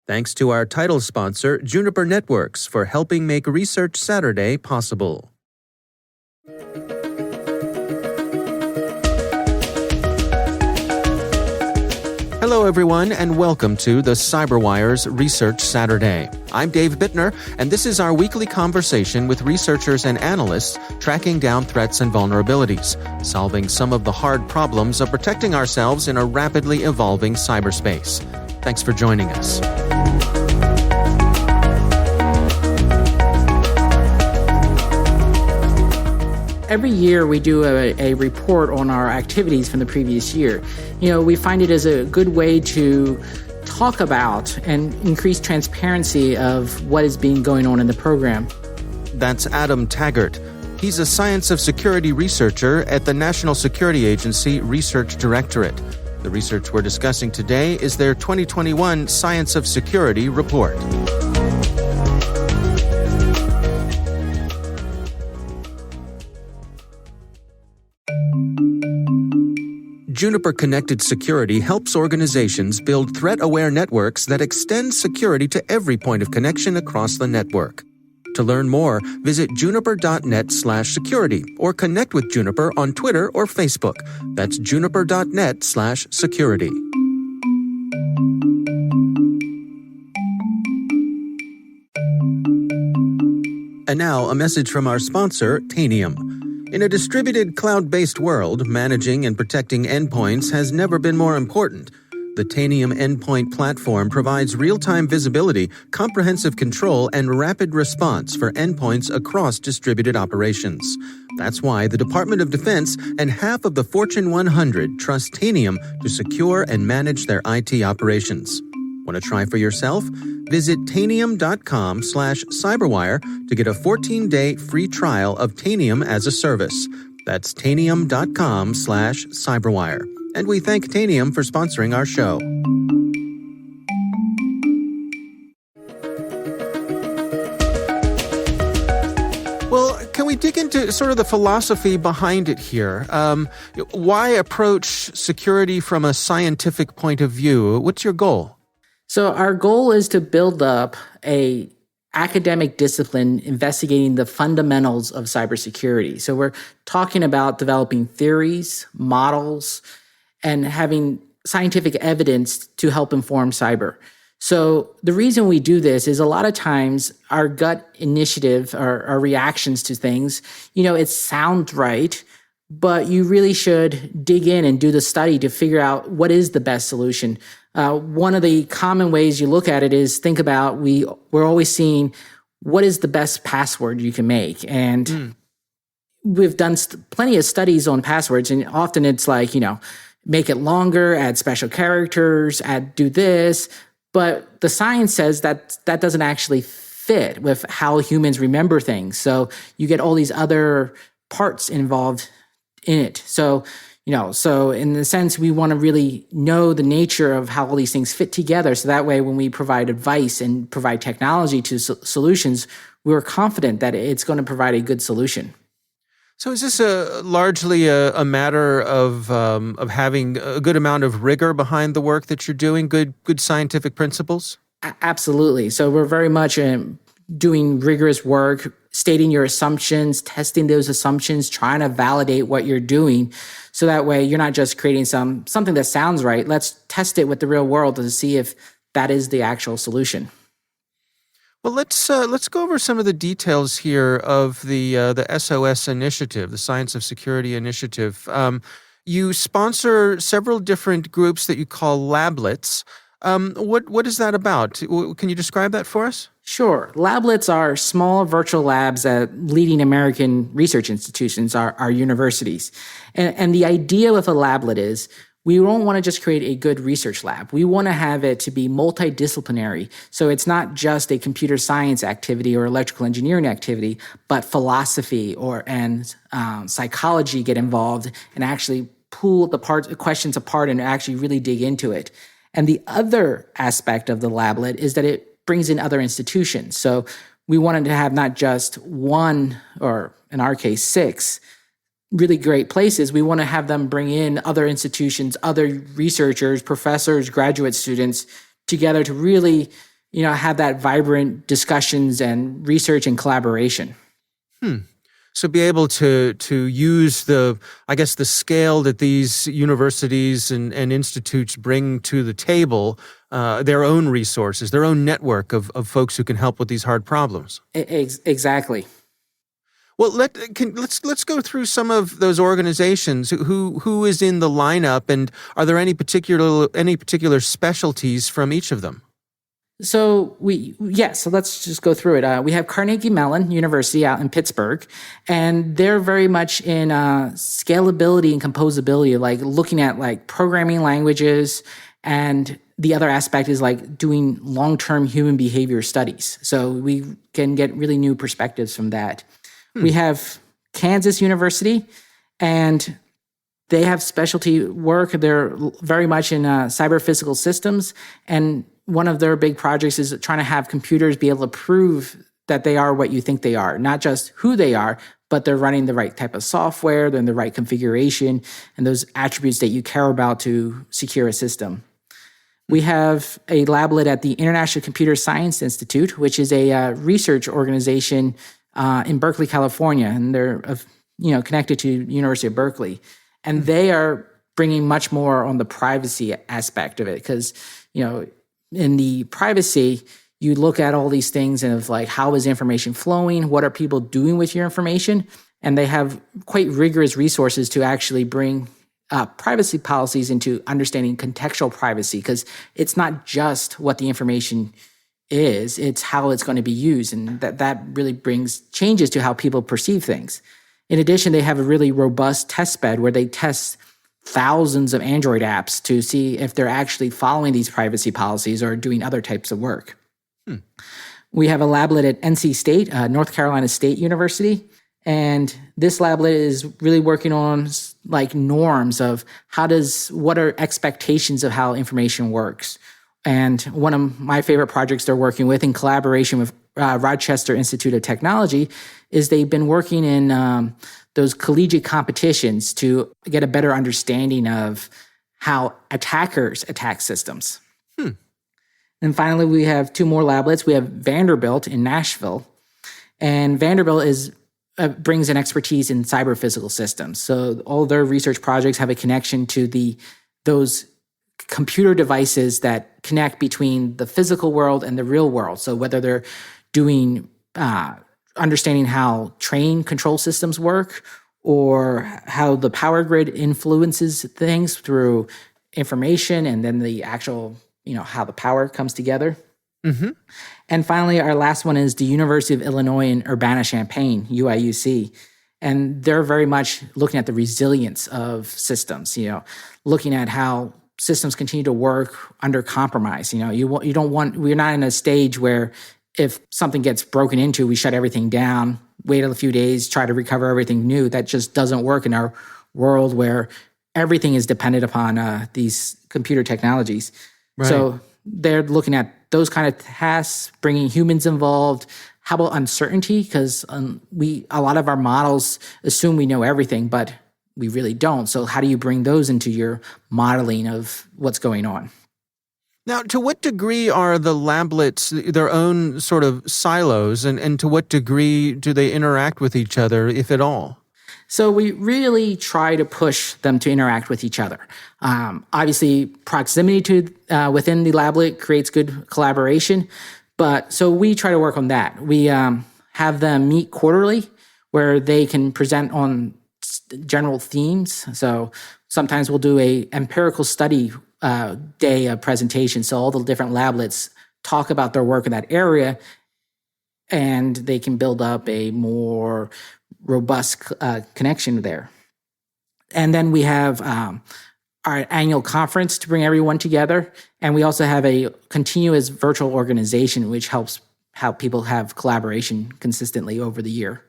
Thanks to our title sponsor, Juniper Networks, for helping make Research Saturday possible. Hello, everyone, and welcome to the CyberWire's Research Saturday. I'm Dave Bittner, and this is our weekly conversation with researchers and analysts tracking down threats and vulnerabilities, solving some of the hard problems of protecting ourselves in a rapidly evolving cyberspace. Thanks for joining us. Every year we do a report on our activities from the previous year. We find it as a good way to talk about and increase transparency of what is being going on in the program. That's Adam Taggart. He's a Science of Security researcher at the National Security Agency Research Directorate. The research we're discussing today is their 2021 Science of Security report. Juniper Connected Security helps organizations build threat-aware networks that extend security to every point of connection across the network. To learn more, visit juniper.net/security or connect with Juniper on Twitter or Facebook. That's juniper.net/security. And now, a message from our sponsor, Tanium. In a distributed cloud-based world, managing and protecting endpoints has never been more important. The Tanium endpoint platform provides real-time visibility, comprehensive control, and rapid response for endpoints across distributed operations. That's why the Department of Defense and half of the Fortune 100 trust Tanium to secure and manage their IT operations. Want to try for yourself? Visit Tanium.com/cyberwire to get a 14-day free trial of Tanium as a service. That's Tanium.com/cyberwire. And we thank Tanium for sponsoring our show. Well, can we dig into sort of the philosophy behind it here? Why approach security from a scientific point of view? What's your goal? So our goal is to build up a academic discipline investigating the fundamentals of cybersecurity. So we're talking about developing theories, models, and having scientific evidence to help inform cyber. So the reason we do this is a lot of times our gut initiative, our reactions to things, it sounds right, but you really should dig in and do the study to figure out what is the best solution. One of the common ways you look at it is think about we're always seeing what is the best password you can make. And we've done plenty of studies on passwords, and often it's like, make it longer, add special characters, do this. But the science says that doesn't actually fit with how humans remember things. So you get all these other parts involved in it. So in the sense, we want to really know the nature of how all these things fit together. So that way, when we provide advice and provide technology to solutions, we're confident that it's going to provide a good solution. So is this largely a matter of having a good amount of rigor behind the work that you're doing, good scientific principles? Absolutely. So we're very much doing rigorous work, stating your assumptions, testing those assumptions, trying to validate what you're doing. So that way you're not just creating something that sounds right. Let's test it with the real world to see if that is the actual solution. Well, let's go over some of the details here of the SoS Initiative, the Science of Security Initiative. You sponsor several different groups that you call lablets. What is that about? Can you describe that for us? Sure. Lablets are small virtual labs at leading American research institutions, our universities. And the idea with a lablet is we don't want to just create a good research lab. We want to have it to be multidisciplinary. So it's not just a computer science activity or electrical engineering activity, but philosophy and psychology get involved and actually pull the questions apart and actually really dig into it. And the other aspect of the lablet is that it brings in other institutions. So we wanted to have not just one, or in our case, 6 really great places. We want to have them bring in other institutions, other researchers, professors, graduate students together to really have that vibrant discussions and research and collaboration. So be able to use the scale that these universities and institutes bring to the table, their own resources, their own network of folks who can help with these hard problems. Exactly. Well, let's go through some of those organizations. Who is in the lineup, and are there any particular specialties from each of them? So let's just go through it. We have Carnegie Mellon University out in Pittsburgh, and they're very much in scalability and composability, like looking at like programming languages, and the other aspect is like doing long-term human behavior studies. So we can get really new perspectives from that. We have Kansas University, and they have specialty work. They're very much in cyber physical systems, and one of their big projects is trying to have computers be able to prove that they are what you think they are, not just who they are, but they're running the right type of software, they're in the right configuration, and those attributes that you care about to secure a system. We have a lablet at the International Computer Science Institute, which is a research organization in Berkeley, California, and they're connected to University of Berkeley. And they are bringing much more on the privacy aspect of it, because, in the privacy, you look at all these things and of like, how is information flowing? What are people doing with your information? And they have quite rigorous resources to actually bring privacy policies into understanding contextual privacy, because it's not just what the information is, it's how it's going to be used. And that really brings changes to how people perceive things. In addition, they have a really robust test bed where they test thousands of Android apps to see if they're actually following these privacy policies or doing other types of work. We have a lablet at NC State, North Carolina State University, and this lablet is really working on like norms of what are expectations of how information works. And one of my favorite projects they're working with in collaboration with Rochester Institute of Technology is they've been working in those collegiate competitions to get a better understanding of how attackers attack systems. And finally, we have two more lablets. We have Vanderbilt in Nashville, and Vanderbilt brings an expertise in cyber physical systems. So all their research projects have a connection to those computer devices that connect between the physical world and the real world. So whether they're doing understanding how train control systems work, or how the power grid influences things through information, and then the actual, how the power comes together. And finally, our last one is the University of Illinois in Urbana-Champaign, UIUC. And they're very much looking at the resilience of systems, looking at how systems continue to work under compromise. We're not in a stage where if something gets broken into, we shut everything down, wait a few days, try to recover everything new. That just doesn't work in our world where everything is dependent upon these computer technologies. Right. So they're looking at those kind of tasks, bringing humans involved. How about uncertainty? Because a lot of our models assume we know everything, but we really don't. So how do you bring those into your modeling of what's going on? Now, to what degree are the lablets their own sort of silos, and to what degree do they interact with each other, if at all? So we really try to push them to interact with each other. Obviously, proximity to within the lablet creates good collaboration, but so we try to work on that. We have them meet quarterly, where they can present on general themes. So sometimes we'll do a empirical study day of presentation. So all the different lablets talk about their work in that area, and they can build up a more robust connection there. And then we have our annual conference to bring everyone together. And we also have a continuous virtual organization, which helps how people have collaboration consistently over the year.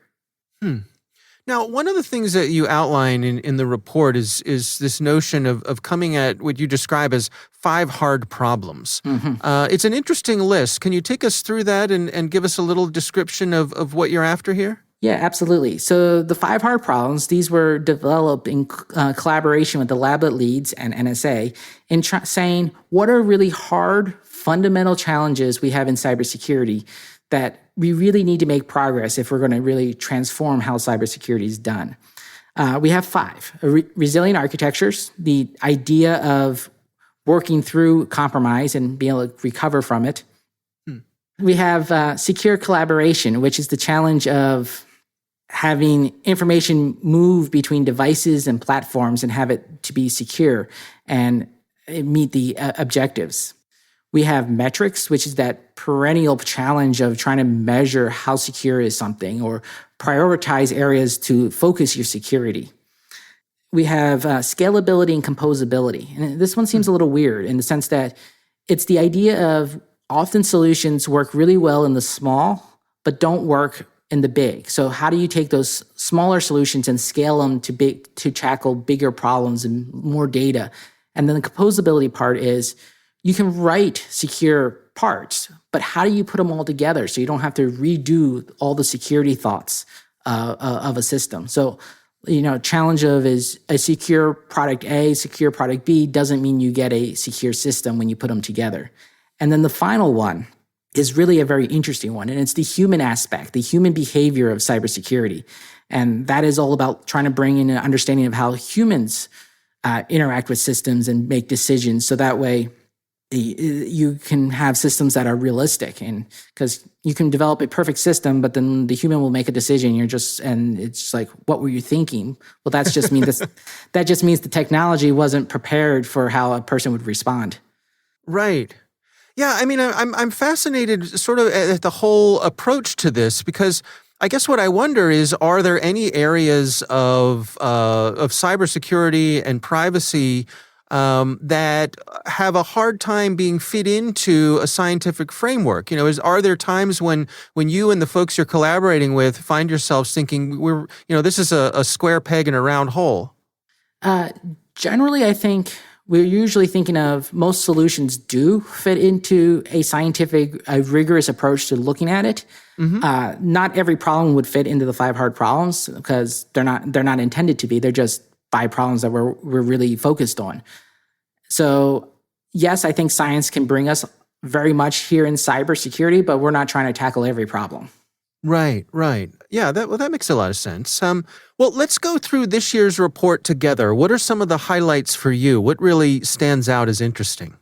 Now, one of the things that you outline in the report is this notion of coming at what you describe as 5 hard problems. It's an interesting list. Can you take us through that and give us a little description of what you're after here? Yeah, absolutely. So the 5 hard problems, these were developed in collaboration with the lablet leads and NSA in saying what are really hard fundamental challenges we have in cybersecurity that we really need to make progress if we're going to really transform how cybersecurity is done. We have 5. Resilient architectures, the idea of working through compromise and being able to recover from it. We have secure collaboration, which is the challenge of having information move between devices and platforms and have it to be secure and meet the objectives. We have metrics, which is that perennial challenge of trying to measure how secure is something or prioritize areas to focus your security. We have scalability and composability. And this one seems a little weird in the sense that it's the idea of often solutions work really well in the small, but don't work in the big. So how do you take those smaller solutions and scale them to tackle bigger problems and more data? And then the composability part is you can write secure parts, but how do you put them all together so you don't have to redo all the security thoughts of a system? So, challenge of is a secure product A, secure product B doesn't mean you get a secure system when you put them together. And then the final one is really a very interesting one, and it's the human aspect, the human behavior of cybersecurity. And that is all about trying to bring in an understanding of how humans interact with systems and make decisions so that way you can have systems that are realistic. And because you can develop a perfect system, but then the human will make a decision. And it's just like, what were you thinking? Well, that just means the technology wasn't prepared for how a person would respond. Right. Yeah, I mean, I'm fascinated sort of at the whole approach to this because I guess what I wonder is, are there any areas of cybersecurity and privacy that have a hard time being fit into a scientific framework? Are there times when you and the folks you're collaborating with find yourselves thinking this is a square peg in a round hole? Generally, I think we're usually thinking of most solutions do fit into a scientific, a rigorous approach to looking at it. Mm-hmm. Not every problem would fit into the 5 hard problems because they're not intended to be. They're just 5 problems that we're really focused on. So yes, I think science can bring us very much here in cybersecurity, but we're not trying to tackle every problem. Right. Yeah, that makes a lot of sense. Well, let's go through this year's report together. What are some of the highlights for you? What really stands out as interesting?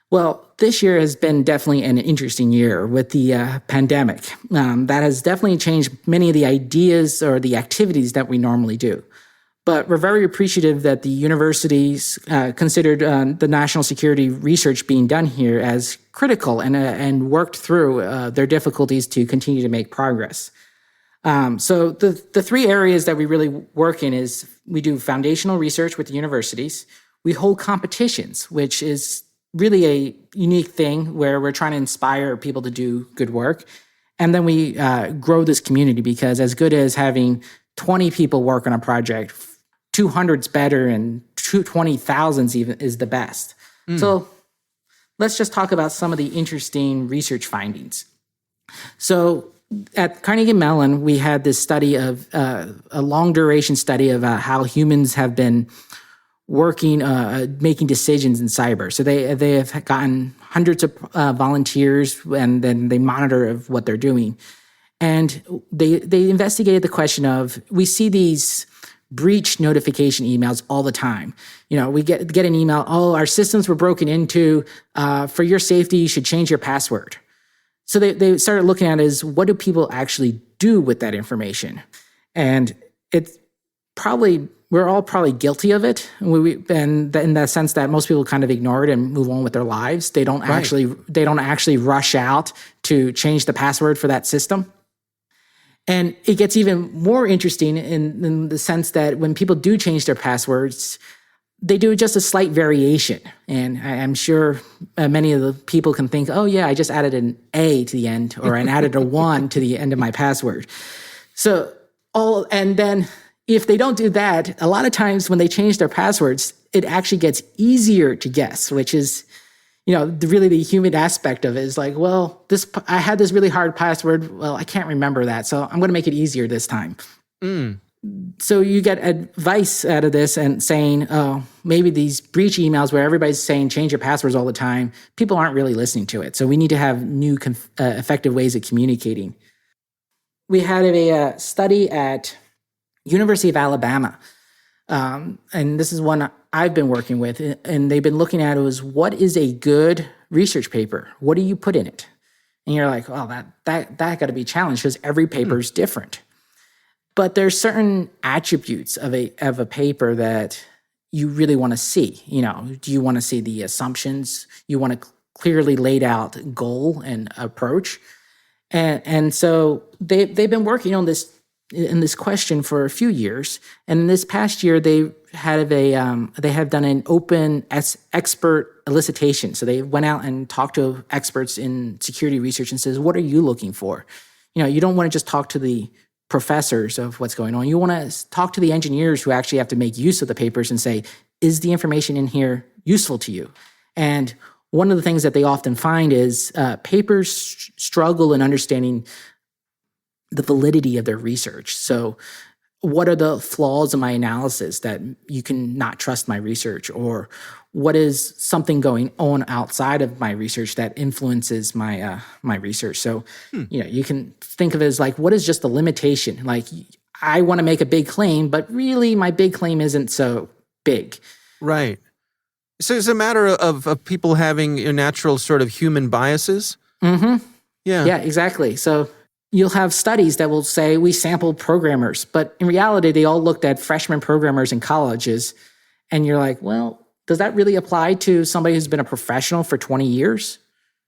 Well, this year has been definitely an interesting year with the pandemic. That has definitely changed many of the ideas or the activities that we normally do. But we're very appreciative that the universities considered the national security research being done here as critical and worked through their difficulties to continue to make progress. So the 3 areas that we really work in is we do foundational research with the universities. We hold competitions, which is really a unique thing where we're trying to inspire people to do good work. And then we grow this community because as good as having 20 people work on a project, 200's better and 20,000's even is the best. So let's just talk about some of the interesting research findings. So at Carnegie Mellon, we had this study of a long duration study of how humans have been working, making decisions in cyber. So they have gotten hundreds of volunteers and then they monitor of what they're doing. And they investigated the question of, we see these breach notification emails all the time. We get an email, our systems were broken into, for your safety, you should change your password. So they started looking at it as, what do people actually do with that information? And it's we're all probably guilty of it. And in the sense that most people kind of ignore it and move on with their lives. They don't actually rush out to change the password for that system. And it gets even more interesting in the sense that when people do change their passwords, they do just a slight variation. And I'm sure many of the people can think, oh yeah, I just added an A to the end, or I added a 1 to the end of my password. And then if they don't do that, a lot of times when they change their passwords, it actually gets easier to guess, which is, really the human aspect of it is like, well, I had this really hard password. Well, I can't remember that, so I'm going to make it easier this time. So you get advice out of this and saying, oh, maybe these breach emails where everybody's saying change your passwords all the time, people aren't really listening to it. So we need to have new effective ways of communicating. We had a study at University of Alabama, and this is one I've been working with, and they've been looking at it was what is a good research paper? What do you put in it? And you're like, oh, that got to be challenged because every paper is different. But there's certain attributes of a paper that you really want to see. Do you want to see the assumptions? You want to clearly laid out goal and approach. And so they've been working on this question for a few years. And this past year, they have done an open expert elicitation. So they went out and talked to experts in security research and says, what are you looking for? You don't want to just talk to the professors of what's going on. You want to talk to the engineers who actually have to make use of the papers and say, is the information in here useful to you? And one of the things that they often find is papers struggle in understanding the validity of their research. So what are the flaws in my analysis that you can not trust my research? Or what is something going on outside of my research that influences my research? So, you can think of it as like, what is just the limitation? Like, I want to make a big claim, but really my big claim isn't so big. Right. So it's a matter of people having a natural sort of human biases? Mm-hmm. Yeah, exactly. So you'll have studies that will say we sampled programmers, but in reality, they all looked at freshman programmers in colleges. And you're like, well, does that really apply to somebody who's been a professional for 20 years?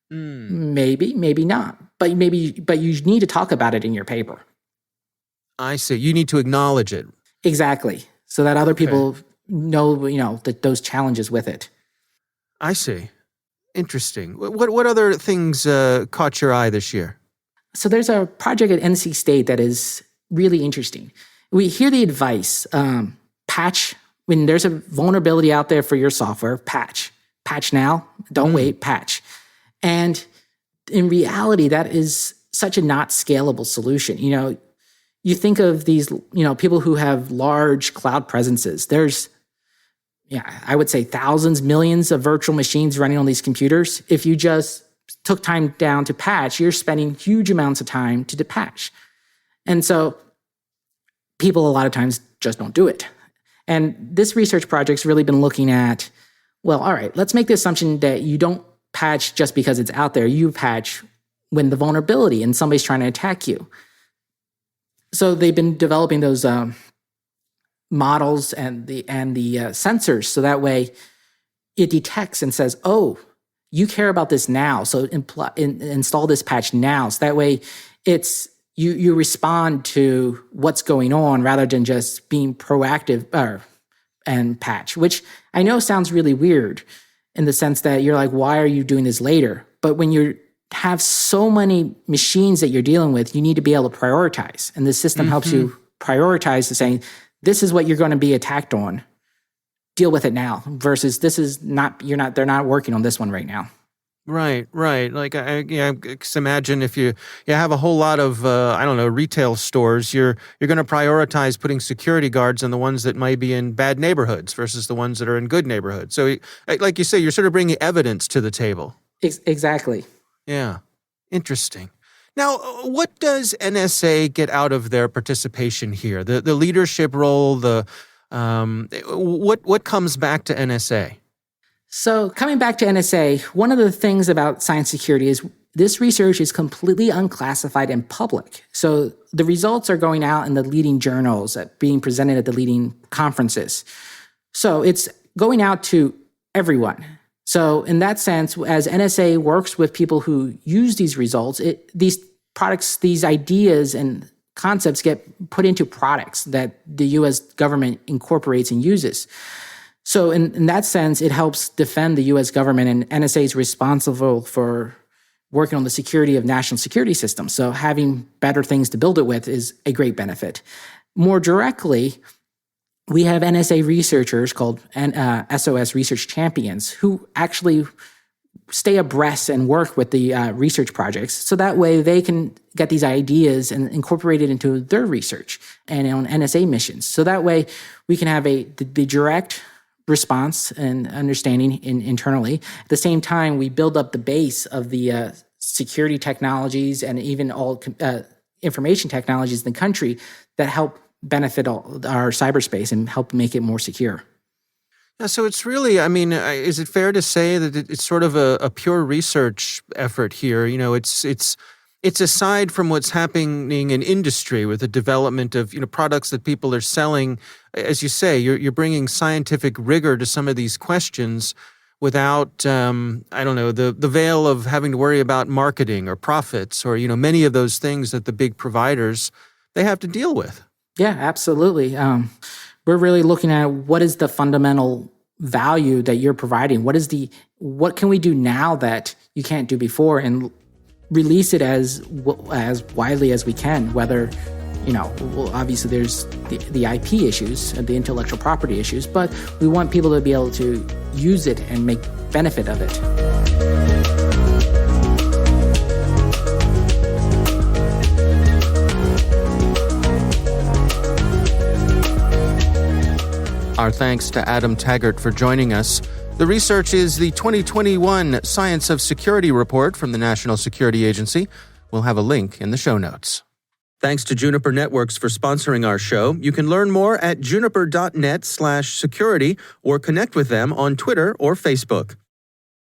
Maybe, maybe not. But you need to talk about it in your paper. I see. You need to acknowledge it. Exactly. So that other people know, that those challenges with it. I see. Interesting. What other things caught your eye this year? So there's a project at NC State that is really interesting. We hear the advice, patch, when there's a vulnerability out there for your software, patch. Patch now, don't wait, patch. And in reality, that is such a not scalable solution. You think of these, people who have large cloud presences. There's, I would say thousands, millions of virtual machines running on these computers. If you just took time down to patch, you're spending huge amounts of time to patch. And so people a lot of times just don't do it. And this research project's really been looking at, well, all right, let's make the assumption that you don't patch just because it's out there. You patch when the vulnerability and somebody's trying to attack you. So they've been developing those models and the sensors, so that way it detects and says, oh, you care about this now, so install this patch now. So that way it's you respond to what's going on rather than just being proactive and patch, which I know sounds really weird in the sense that you're like, why are you doing this later? But when you have so many machines that you're dealing with, you need to be able to prioritize. And the system helps you prioritize to saying, this is what you're going to be attacked on. Deal with it now versus this is not, they're not working on this one right now. Right. Like, I just imagine if you have a whole lot of, retail stores, you're going to prioritize putting security guards on the ones that might be in bad neighborhoods versus the ones that are in good neighborhoods. So like you say, you're sort of bringing evidence to the table. Exactly. Yeah. Interesting. Now, what does NSA get out of their participation here? The leadership role, what comes back to NSA? So coming back to NSA, one of the things about science security is this research is completely unclassified and public. So the results are going out in the leading journals, being presented at the leading conferences. So it's going out to everyone. So in that sense, as NSA works with people who use these results, these products, these ideas and concepts get put into products that the U.S. government incorporates and uses. So in that sense, it helps defend the U.S. government, and NSA is responsible for working on the security of national security systems. So having better things to build it with is a great benefit. More directly, we have NSA researchers called SoS Research Champions who actually stay abreast and work with the research projects, so that way they can get these ideas and incorporate it into their research and on NSA missions. So that way we can have the direct response and understanding internally. At the same time, we build up the base of the security technologies and even all information technologies in the country that help benefit our cyberspace and help make it more secure. Yeah, so it's really, is it fair to say that it's sort of a pure research effort here? It's aside from what's happening in industry with the development of products that people are selling. As you say, you're bringing scientific rigor to some of these questions without the veil of having to worry about marketing or profits or many of those things that the big providers they have to deal with. Yeah, absolutely. We're really looking at what is the fundamental value that you're providing. What can we do now that you can't do before, and release it as widely as we can. Whether, obviously there's the IP issues and the intellectual property issues, but we want people to be able to use it and make benefit of it. Our thanks to Adam Taggart for joining us. The research is the 2021 Science of Security Report from the National Security Agency. We'll have a link in the show notes. Thanks to Juniper Networks for sponsoring our show. You can learn more at juniper.net/security or connect with them on Twitter or Facebook.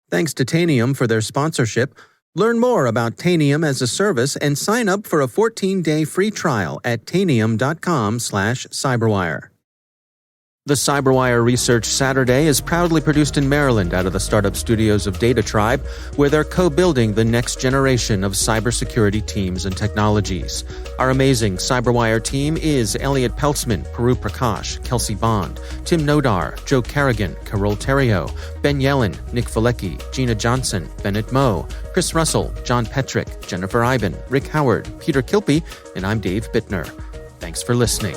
Thanks to Tanium for their sponsorship. Learn more about Tanium as a service and sign up for a 14-day free trial at tanium.com/cyberwire. The CyberWire Research Saturday is proudly produced in Maryland out of the startup studios of Data Tribe, where they're co-building the next generation of cybersecurity teams and technologies. Our amazing CyberWire team is Elliot Peltzman, Peru Prakash, Kelsey Bond, Tim Nodar, Joe Carrigan, Carol Terrio, Ben Yellen, Nick Valecki, Gina Johnson, Bennett Moe, Chris Russell, John Petrick, Jennifer Iben, Rick Howard, Peter Kilpie, and I'm Dave Bittner. Thanks for listening.